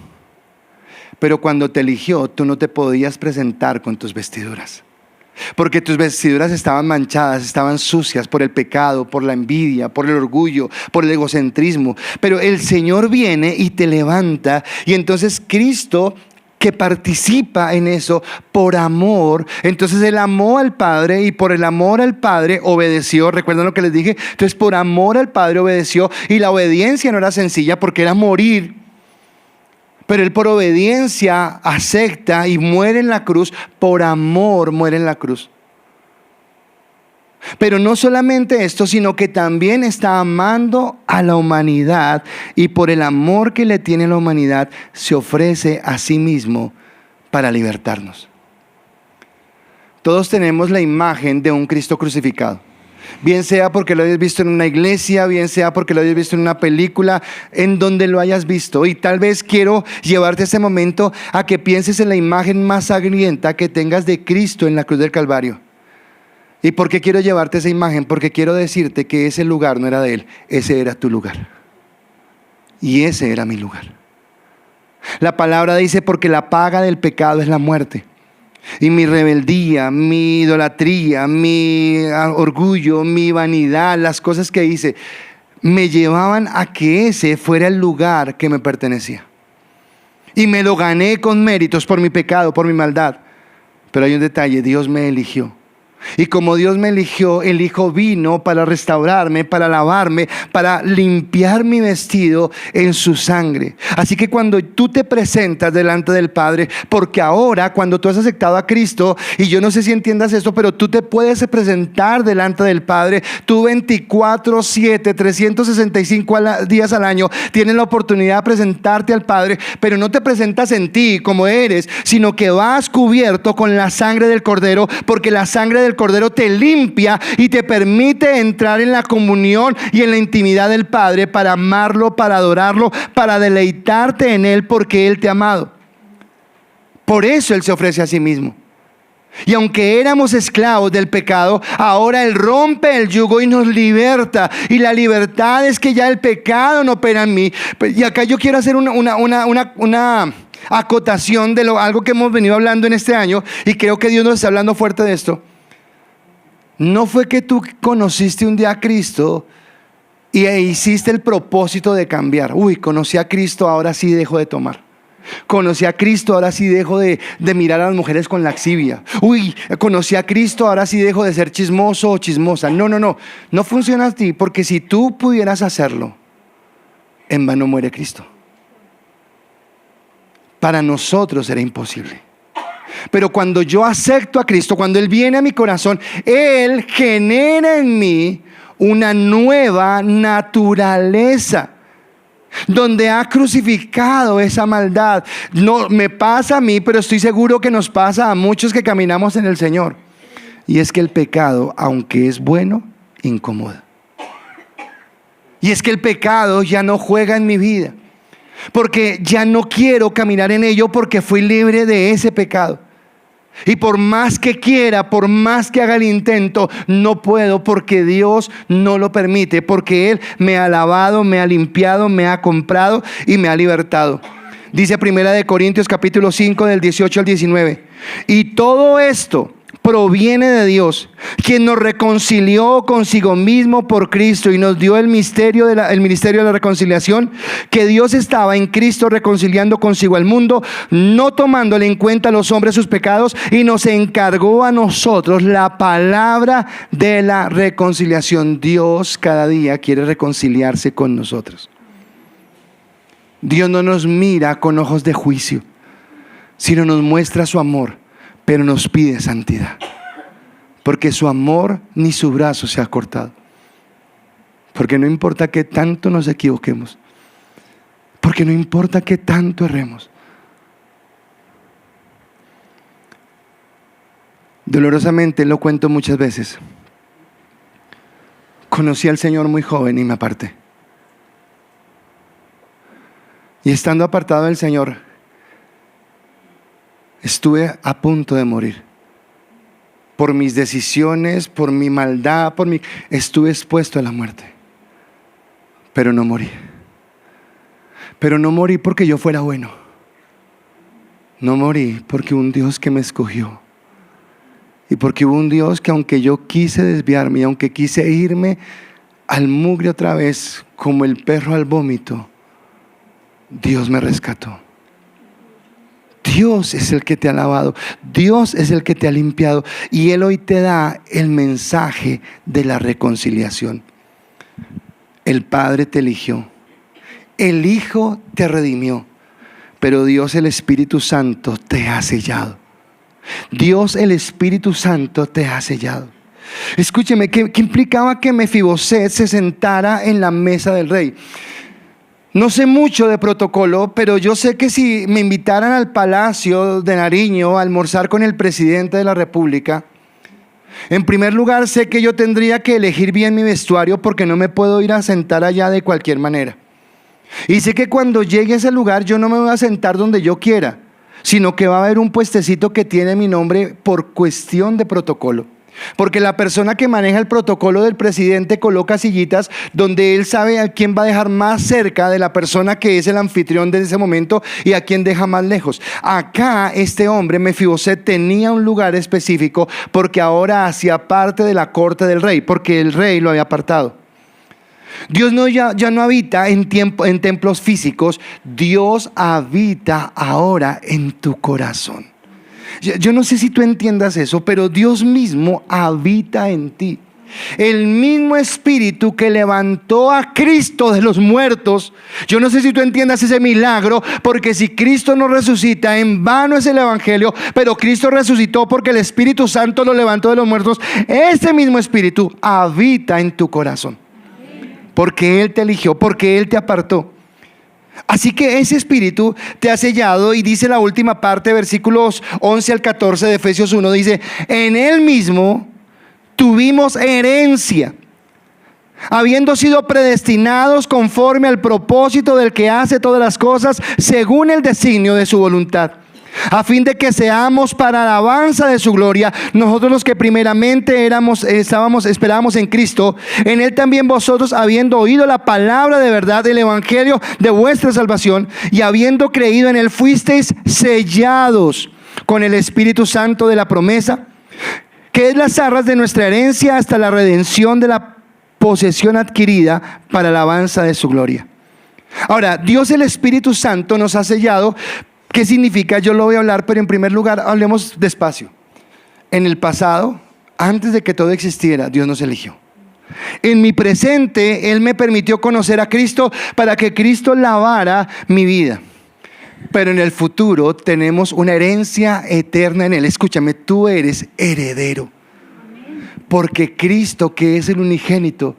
Pero cuando te eligió, tú no te podías presentar con tus vestiduras, porque tus vestiduras estaban manchadas, estaban sucias por el pecado, por la envidia, por el orgullo, por el egocentrismo. Pero el Señor viene y te levanta, y entonces Cristo, que participa en eso por amor, entonces Él amó al Padre y por el amor al Padre obedeció. ¿Recuerdan lo que les dije? Entonces por amor al Padre obedeció, y la obediencia no era sencilla porque era morir. Pero Él por obediencia acepta y muere en la cruz. Por amor muere en la cruz. Pero no solamente esto, sino que también está amando a la humanidad. Y por el amor que le tiene a la humanidad, se ofrece a sí mismo para libertarnos. Todos tenemos la imagen de un Cristo crucificado. Bien sea porque lo hayas visto en una iglesia, bien sea porque lo hayas visto en una película, en donde lo hayas visto. Y tal vez quiero llevarte a ese momento a que pienses en la imagen más sangrienta que tengas de Cristo en la cruz del Calvario. ¿Y por qué quiero llevarte esa imagen? Porque quiero decirte que ese lugar no era de Él, ese era tu lugar. Y ese era mi lugar. La palabra dice: porque la paga del pecado es la muerte. Y mi rebeldía, mi idolatría, mi orgullo, mi vanidad, las cosas que hice, me llevaban a que ese fuera el lugar que me pertenecía. Y me lo gané con méritos por mi pecado, por mi maldad. Pero hay un detalle: Dios me eligió. Y como Dios me eligió, el Hijo vino para restaurarme, para lavarme, para limpiar mi vestido en su sangre. Así que cuando tú te presentas delante del Padre, porque ahora cuando tú has aceptado a Cristo, y yo no sé si entiendas esto, pero tú te puedes presentar delante del Padre, tú 24/7, 365 días al año, tienes la oportunidad de presentarte al Padre, pero no te presentas en ti como eres, sino que vas cubierto con la sangre del Cordero, porque la sangre del Cordero te limpia y te permite entrar en la comunión y en la intimidad del Padre para amarlo, para adorarlo, para deleitarte en Él, porque Él te ha amado. Por eso Él se ofrece a sí mismo. Y aunque éramos esclavos del pecado, ahora Él rompe el yugo y nos liberta. Y la libertad es que ya el pecado no opera en mí. Y acá yo quiero hacer una acotación de algo que hemos venido hablando en este año, y creo que Dios nos está hablando fuerte de esto. No fue que tú conociste un día a Cristo y hiciste el propósito de cambiar. Conocí a Cristo, ahora sí dejo de tomar. Conocí a Cristo, ahora sí dejo de mirar a las mujeres con laxivia. Conocí a Cristo, ahora sí dejo de ser chismoso o chismosa. No funciona así, porque si tú pudieras hacerlo, en vano muere Cristo. Para nosotros era imposible. Pero cuando yo acepto a Cristo, cuando Él viene a mi corazón, Él genera en mí una nueva naturaleza. donde ha crucificado esa maldad. No me pasa a mí, pero estoy seguro que nos pasa a muchos que caminamos en el Señor. Y es que el pecado, aunque es bueno, incomoda. Y es que el pecado ya no juega en mi vida, porque ya no quiero caminar en ello, porque fui libre de ese pecado. Y por más que quiera, por más que haga el intento, no puedo, porque Dios no lo permite, porque Él me ha lavado, me ha limpiado, me ha comprado y me ha libertado. Dice 1 Corintios capítulo 5 del 18 al 19. Y todo esto proviene de Dios, quien nos reconcilió consigo mismo por Cristo y nos dio el ministerio de la reconciliación, que Dios estaba en Cristo reconciliando consigo al mundo, no tomándole en cuenta a los hombres sus pecados, y nos encargó a nosotros la palabra de la reconciliación. Dios cada día quiere reconciliarse con nosotros. Dios no nos mira con ojos de juicio, sino nos muestra su amor, pero nos pide santidad, porque su amor ni su brazo se ha cortado. Porque no importa que tanto nos equivoquemos, porque no importa que tanto erremos. Dolorosamente lo cuento muchas veces. Conocí al Señor muy joven y me aparté. Y estando apartado del Señor, estuve a punto de morir. Por mis decisiones, por mi maldad, estuve expuesto a la muerte. Pero no morí. Pero no morí porque yo fuera bueno. No morí porque un Dios que me escogió. Y porque hubo un Dios que, aunque yo quise desviarme y aunque quise irme al mugre otra vez, como el perro al vómito, Dios me rescató. Dios es el que te ha lavado, Dios es el que te ha limpiado, y Él hoy te da el mensaje de la reconciliación. El Padre te eligió, el Hijo te redimió, pero Dios el Espíritu Santo te ha sellado. Dios el Espíritu Santo te ha sellado. Escúcheme, ¿qué implicaba que Mefiboset se sentara en la mesa del rey? No sé mucho de protocolo, pero yo sé que si me invitaran al Palacio de Nariño a almorzar con el presidente de la República, en primer lugar sé que yo tendría que elegir bien mi vestuario, porque no me puedo ir a sentar allá de cualquier manera. Y sé que cuando llegue a ese lugar yo no me voy a sentar donde yo quiera, sino que va a haber un puestecito que tiene mi nombre por cuestión de protocolo. Porque la persona que maneja el protocolo del presidente coloca sillitas donde él sabe a quién va a dejar más cerca de la persona que es el anfitrión de ese momento y a quién deja más lejos. Acá este hombre, Mefiboset, tenía un lugar específico porque ahora hacía parte de la corte del rey, porque el rey lo había apartado. Dios ya no habita en templos físicos. Dios habita ahora en tu corazón. Yo no sé si tú entiendas eso, pero Dios mismo habita en ti. El mismo Espíritu que levantó a Cristo de los muertos. Yo no sé si tú entiendas ese milagro, porque si Cristo no resucita, en vano es el Evangelio. Pero Cristo resucitó porque el Espíritu Santo lo levantó de los muertos. Ese mismo Espíritu habita en tu corazón, porque Él te eligió, porque Él te apartó. Así que ese Espíritu te ha sellado, y dice la última parte, versículos 11 al 14 de Efesios 1, dice: en Él mismo tuvimos herencia, habiendo sido predestinados conforme al propósito del que hace todas las cosas según el designio de su voluntad, a fin de que seamos para alabanza de su gloria, nosotros los que primeramente esperábamos en Cristo. En Él también vosotros, habiendo oído la palabra de verdad del Evangelio de vuestra salvación, y habiendo creído en Él, fuisteis sellados con el Espíritu Santo de la promesa, que es las arras de nuestra herencia hasta la redención de la posesión adquirida para alabanza de su gloria. Ahora, Dios el Espíritu Santo nos ha sellado. ¿Qué significa? Yo lo voy a hablar, pero en primer lugar hablemos despacio. En el pasado, antes de que todo existiera, Dios nos eligió. En mi presente, Él me permitió conocer a Cristo para que Cristo lavara mi vida. Pero en el futuro tenemos una herencia eterna en Él. Escúchame, tú eres heredero. Porque Cristo, que es el unigénito,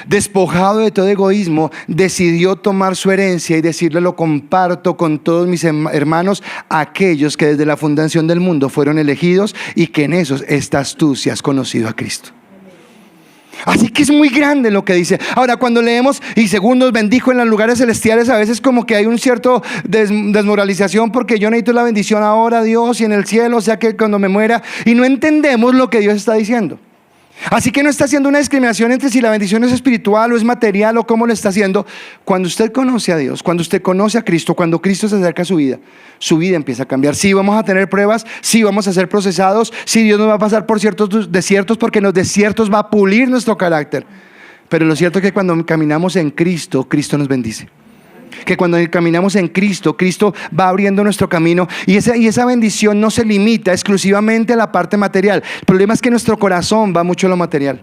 despojado de todo egoísmo, decidió tomar su herencia y decirle: lo comparto con todos mis hermanos, aquellos que desde la fundación del mundo fueron elegidos, y que en esos estás tú si has conocido a Cristo. Así que es muy grande lo que dice. Ahora, cuando leemos y según nos bendijo en los lugares celestiales, a veces como que hay un cierto desmoralización, porque yo necesito la bendición ahora, Dios, y en el cielo, o sea que cuando me muera, y no entendemos lo que Dios está diciendo. Así que no está haciendo una discriminación entre si la bendición es espiritual o es material o cómo lo está haciendo. Cuando usted conoce a Dios, cuando usted conoce a Cristo, cuando Cristo se acerca a su vida empieza a cambiar. Sí, vamos a tener pruebas, sí, vamos a ser procesados, sí, Dios nos va a pasar por ciertos desiertos, porque en los desiertos va a pulir nuestro carácter. Pero lo cierto es que cuando caminamos en Cristo, Cristo nos bendice. Que cuando caminamos en Cristo, Cristo va abriendo nuestro camino, y esa bendición no se limita exclusivamente a la parte material. El problema es que nuestro corazón va mucho a lo material,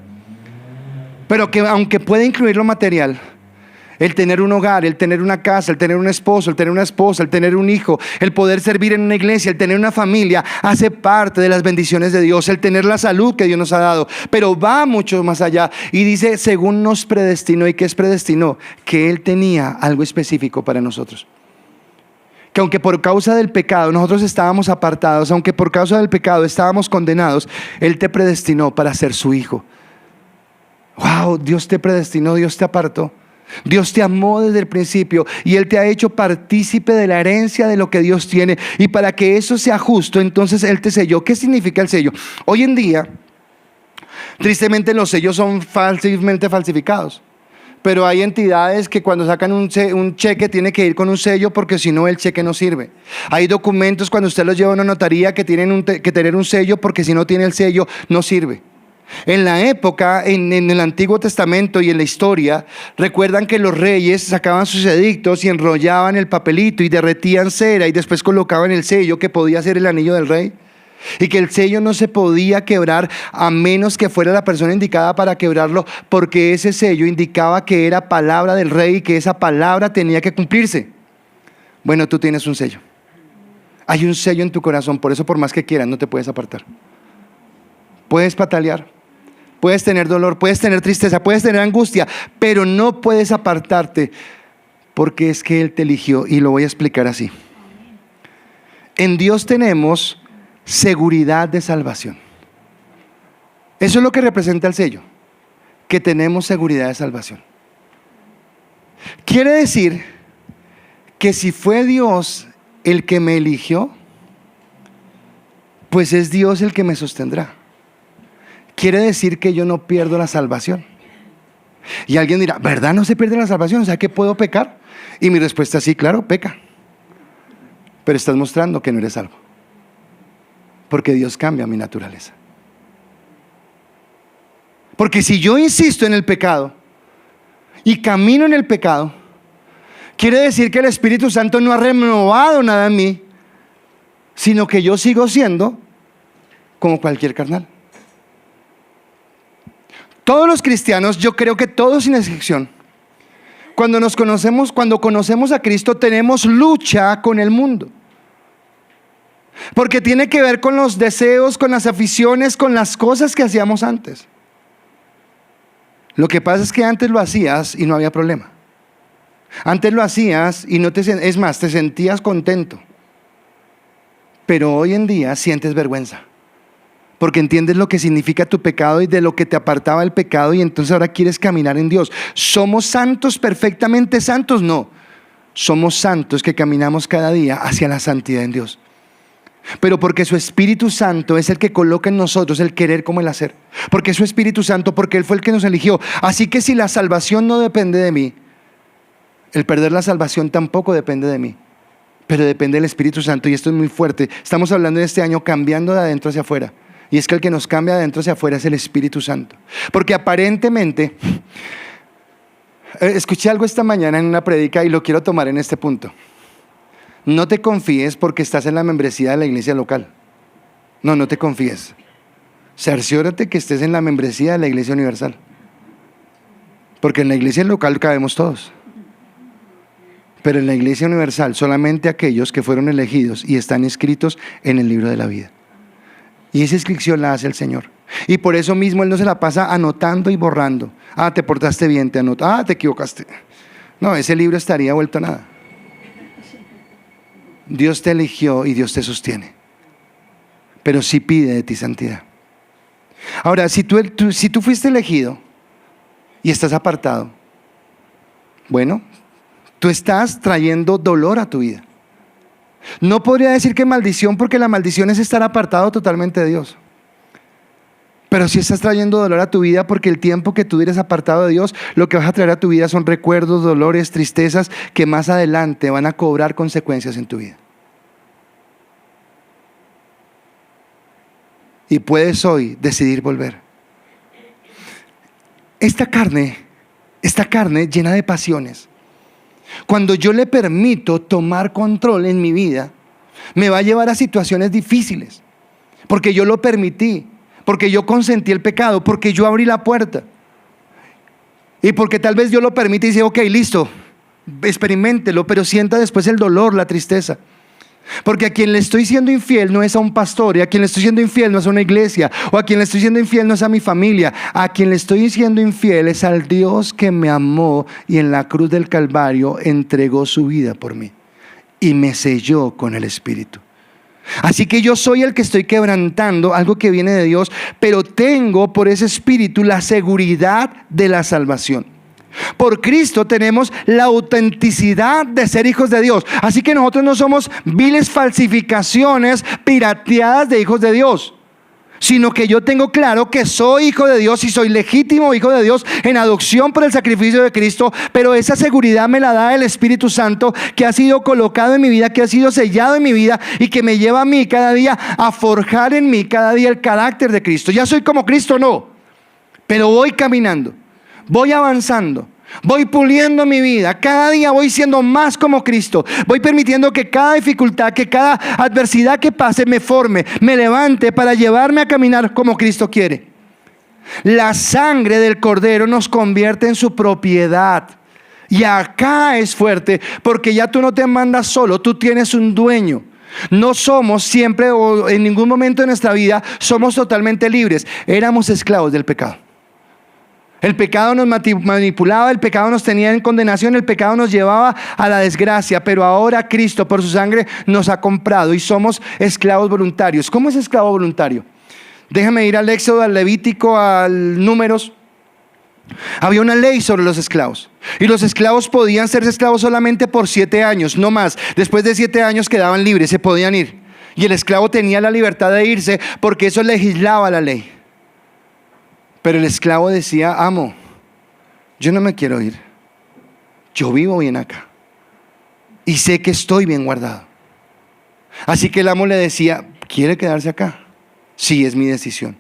pero que aunque puede incluir lo material, el tener un hogar, el tener una casa, el tener un esposo, el tener una esposa, el tener un hijo, el poder servir en una iglesia, el tener una familia, hace parte de las bendiciones de Dios. El tener la salud que Dios nos ha dado, pero va mucho más allá, y dice: según nos predestinó. ¿Y qué es predestinó? Que Él tenía algo específico para nosotros. Que aunque por causa del pecado nosotros estábamos apartados, aunque por causa del pecado estábamos condenados, Él te predestinó para ser su hijo. Wow, Dios te predestinó, Dios te apartó. Dios te amó desde el principio, y Él te ha hecho partícipe de la herencia de lo que Dios tiene, y para que eso sea justo, entonces Él te selló. ¿Qué significa el sello? Hoy en día, tristemente, los sellos son fácilmente falsificados, pero hay entidades que cuando sacan un cheque tiene que ir con un sello, porque si no el cheque no sirve. Hay documentos cuando usted los lleva a una notaría que tienen que tener un sello, porque si no tiene el sello no sirve. En la época, en el Antiguo Testamento y en la historia, recuerdan que los reyes sacaban sus edictos y enrollaban el papelito y derretían cera y después colocaban el sello, que podía ser el anillo del rey, y que el sello no se podía quebrar a menos que fuera la persona indicada para quebrarlo, porque ese sello indicaba que era palabra del rey y que esa palabra tenía que cumplirse. Bueno, tú tienes un sello. Hay un sello en tu corazón, por eso, por más que quieras, no te puedes apartar. Puedes patalear, puedes tener dolor, puedes tener tristeza, puedes tener angustia, pero no puedes apartarte, porque es que Él te eligió. Y lo voy a explicar así. En Dios tenemos seguridad de salvación. Eso es lo que representa el sello, que tenemos seguridad de salvación. Quiere decir que si fue Dios el que me eligió, pues es Dios el que me sostendrá. Quiere decir que yo no pierdo la salvación. Y alguien dirá: ¿verdad no se pierde la salvación? O sea, ¿que puedo pecar? Y mi respuesta es sí, claro, peca. Pero estás mostrando que no eres salvo, porque Dios cambia mi naturaleza. Porque si yo insisto en el pecado y camino en el pecado, quiere decir que el Espíritu Santo no ha renovado nada en mí, sino que yo sigo siendo como cualquier carnal. Todos los cristianos, yo creo que todos sin excepción, cuando conocemos a Cristo, tenemos lucha con el mundo. Porque tiene que ver con los deseos, con las aficiones, con las cosas que hacíamos antes. Lo que pasa es que antes lo hacías y no había problema. Antes lo hacías y es más, te sentías contento. Pero hoy en día sientes vergüenza, porque entiendes lo que significa tu pecado y de lo que te apartaba el pecado, y entonces ahora quieres caminar en Dios. ¿Somos santos, perfectamente santos? No. Somos santos que caminamos cada día hacia la santidad en Dios. Pero porque su Espíritu Santo es el que coloca en nosotros el querer como el hacer. Porque su Espíritu Santo, porque Él fue el que nos eligió. Así que si la salvación no depende de mí, el perder la salvación tampoco depende de mí, pero depende del Espíritu Santo. Y esto es muy fuerte. Estamos hablando de este año cambiando de adentro hacia afuera. Y es que el que nos cambia de adentro hacia afuera es el Espíritu Santo. Porque aparentemente, escuché algo esta mañana en una predica y lo quiero tomar en este punto. No te confíes porque estás en la membresía de la iglesia local. No te confíes. Cerciórate que estés en la membresía de la iglesia universal. Porque en la iglesia local cabemos todos. Pero en la iglesia universal solamente aquellos que fueron elegidos y están inscritos en el libro de la vida. Y esa inscripción la hace el Señor. Y por eso mismo Él no se la pasa anotando y borrando. Ah, te portaste bien, te anotó. Ah, te equivocaste. No, ese libro estaría vuelto a nada. Dios te eligió y Dios te sostiene. Pero sí pide de ti santidad. Ahora, si tú fuiste elegido y estás apartado, bueno, tú estás trayendo dolor a tu vida. No podría decir que maldición, porque la maldición es estar apartado totalmente de Dios. Pero si estás trayendo dolor a tu vida, porque el tiempo que tú eres apartado de Dios, lo que vas a traer a tu vida son recuerdos, dolores, tristezas que más adelante van a cobrar consecuencias en tu vida. Y puedes hoy decidir volver. Esta carne llena de pasiones, cuando yo le permito tomar control en mi vida, me va a llevar a situaciones difíciles, porque yo lo permití, porque yo consentí el pecado, porque yo abrí la puerta, y porque tal vez yo lo permite y dice, ok, listo, experiméntelo, pero sienta después el dolor, la tristeza. Porque a quien le estoy siendo infiel no es a un pastor, y a quien le estoy siendo infiel no es a una iglesia, o a quien le estoy siendo infiel no es a mi familia. A quien le estoy siendo infiel es al Dios que me amó y en la cruz del Calvario entregó su vida por mí y me selló con el Espíritu. Así que yo soy el que estoy quebrantando algo que viene de Dios, pero tengo por ese Espíritu la seguridad de la salvación. Por Cristo tenemos la autenticidad de ser hijos de Dios. Así que nosotros no somos viles falsificaciones pirateadas de hijos de Dios, sino que yo tengo claro que soy hijo de Dios y soy legítimo hijo de Dios en adopción por el sacrificio de Cristo. Pero esa seguridad me la da el Espíritu Santo, que ha sido colocado en mi vida, que ha sido sellado en mi vida y que me lleva a mí cada día a forjar en mí cada día el carácter de Cristo. Ya soy como Cristo, no, pero voy caminando, voy avanzando, voy puliendo mi vida. Cada día voy siendo más como Cristo. Voy permitiendo que cada dificultad, que cada adversidad que pase me forme, me levante para llevarme a caminar como Cristo quiere. La sangre del Cordero nos convierte en su propiedad. Y acá es fuerte, porque ya tú no te mandas solo, tú tienes un dueño. No somos siempre o en ningún momento de nuestra vida somos totalmente libres. Éramos esclavos del pecado. El pecado nos manipulaba, el pecado nos tenía en condenación, el pecado nos llevaba a la desgracia. Pero ahora Cristo por su sangre nos ha comprado y somos esclavos voluntarios. ¿Cómo es esclavo voluntario? Déjame ir al Éxodo, al Levítico, al Números. Había una ley sobre los esclavos, y los esclavos podían ser esclavos solamente por 7 años, no más. Después de 7 años quedaban libres, se podían ir. Y el esclavo tenía la libertad de irse, porque eso legislaba la ley. Pero el esclavo decía, amo, yo no me quiero ir, yo vivo bien acá y sé que estoy bien guardado. Así que el amo le decía, ¿quiere quedarse acá? Sí, es mi decisión.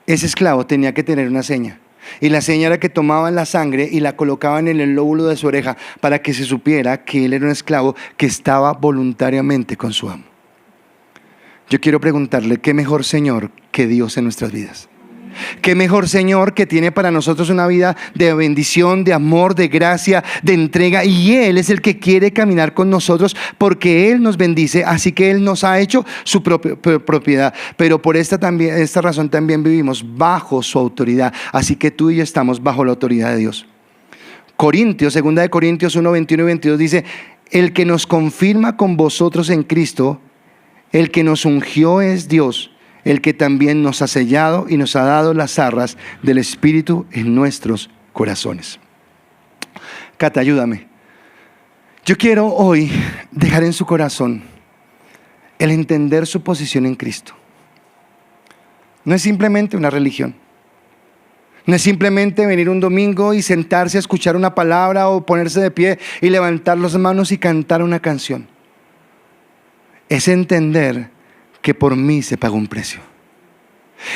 Ese esclavo tenía que tener una seña, y la seña era que tomaban la sangre y la colocaban en el lóbulo de su oreja, para que se supiera que él era un esclavo que estaba voluntariamente con su amo. Yo quiero preguntarle, ¿qué mejor Señor que Dios en nuestras vidas? Qué mejor Señor que tiene para nosotros una vida de bendición, de amor, de gracia, de entrega. Y Él es el que quiere caminar con nosotros, porque Él nos bendice. Así que Él nos ha hecho su propiedad. Pero por esta razón también vivimos bajo su autoridad. Así que tú y yo estamos bajo la autoridad de Dios. Corintios, 2 Corintios 1, 21 y 22 dice: el que nos confirma con vosotros en Cristo, el que nos ungió es Dios, el que también nos ha sellado y nos ha dado las arras del Espíritu en nuestros corazones. Cata, ayúdame. Yo quiero hoy dejar en su corazón el entender su posición en Cristo. No es simplemente una religión. No es simplemente venir un domingo y sentarse a escuchar una palabra, o ponerse de pie y levantar las manos y cantar una canción. Es entender que por mí se pagó un precio.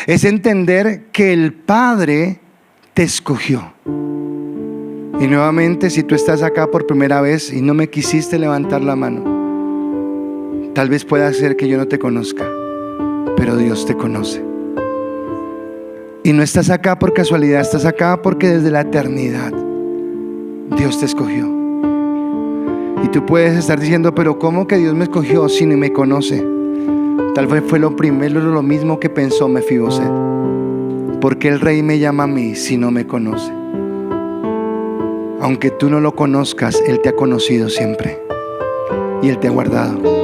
Es entender que el Padre te escogió. Y nuevamente, si tú estás acá por primera vez y no me quisiste levantar la mano, tal vez pueda ser que yo no te conozca, pero Dios te conoce. Y no estás acá por casualidad, estás acá porque desde la eternidad Dios te escogió. Y tú puedes estar diciendo, pero ¿cómo que Dios me escogió si ni me conoce? Tal vez fue lo mismo que pensó Mefiboset. ¿Por qué el Rey me llama a mí si no me conoce? Aunque tú no lo conozcas, Él te ha conocido siempre y Él te ha guardado.